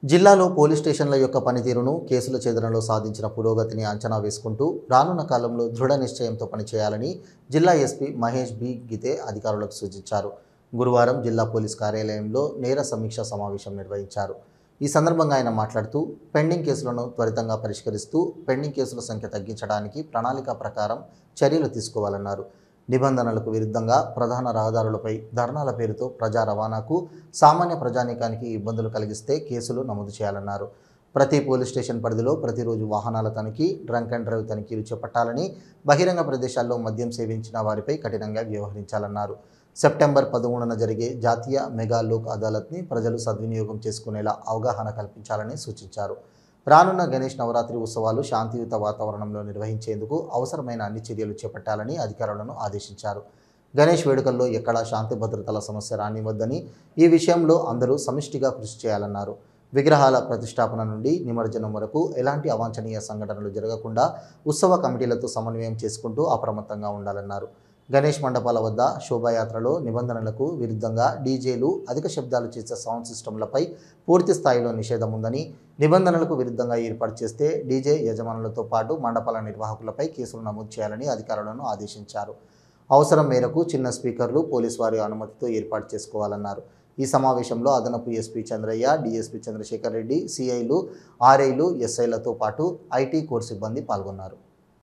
జిల్లాలో పోలీస్ స్టేషన్ల యొక్క పనితీరును కేసుల ఛేదనలో సాధించిన పురోగతిని అంచనా వేసుకుంటూ రానున్న కాలంలో దృఢ నిశ్చయంతో పనిచేయాలని జిల్లా ఎస్పీ మహేష్ బి గితే అధికారులకు సూచించారు. గురువారం జిల్లా పోలీస్ కార్యాలయంలో నేర సమీక్ష సమావేశం నిర్వహించారు. ఈ సందర్భంగా ఆయన మాట్లాడుతూ పెండింగ్ కేసులను త్వరితంగా పరిష్కరిస్తూ పెండింగ్ కేసుల సంఖ్య తగ్గించడానికి ప్రణాళిక ప్రకారం చర్యలు తీసుకోవాలన్నారు. నిబంధనలకు విరుద్ధంగా ప్రధాన రహదారులపై ధర్నాల పేరుతో ప్రజా రవాణాకు సామాన్య ప్రజానీకానికి ఇబ్బందులు కలిగిస్తే కేసులు నమోదు చేయాలన్నారు. ప్రతి పోలీస్ స్టేషన్ పరిధిలో ప్రతిరోజు వాహనాల తనిఖీ, డ్రంక్ అండ్ డ్రైవ్ తనిఖీలు చేపట్టాలని, బహిరంగ ప్రదేశాల్లో మద్యం సేవించిన వారిపై కఠినంగా వ్యవహరించాలన్నారు. సెప్టెంబర్ 13న జరిగే జాతీయ మెగా లోక్ అదాలత్ని ప్రజలు సద్వినియోగం చేసుకునేలా అవగాహన కల్పించాలని సూచించారు. రానున్న గణేష్ నవరాత్రి ఉత్సవాలు శాంతియుత వాతావరణంలో నిర్వహించేందుకు అవసరమైన అన్ని చర్యలు చేపట్టాలని అధికారులను ఆదేశించారు. గణేష్ వేడుకల్లో ఎక్కడా శాంతి భద్రతల సమస్య రానివ్వద్దని, ఈ విషయంలో అందరూ సమిష్టిగా కృషి చేయాలన్నారు. విగ్రహాల ప్రతిష్టాపన నుండి నిమజ్జనం వరకు ఎలాంటి అవాంఛనీయ సంఘటనలు జరగకుండా ఉత్సవ కమిటీలతో సమన్వయం చేసుకుంటూ అప్రమత్తంగా ఉండాలన్నారు. గణేష్ మండపాల వద్ద శోభాయాత్రలో నిబంధనలకు విరుద్ధంగా డీజేలు, అధిక శబ్దాలు చేసే సౌండ్ సిస్టంలపై పూర్తి స్థాయిలో నిషేధం ఉందని, నిబంధనలకు విరుద్ధంగా ఏర్పాటు చేస్తే డీజే యజమానులతో పాటు మండపాల నిర్వాహకులపై కేసులు నమోదు చేయాలని అధికారులను ఆదేశించారు. అవసరం మేరకు చిన్న స్పీకర్లు పోలీసు వారి అనుమతితో ఏర్పాటు చేసుకోవాలన్నారు. ఈ సమావేశంలో అదనపు ఎస్పీ చంద్రయ్య, డీఎస్పీ చంద్రశేఖర్ రెడ్డి, సిఐలు, ఆర్ఐలు, ఎస్ఐలతో పాటు ఐటీ కోర్ సిబ్బంది పాల్గొన్నారు.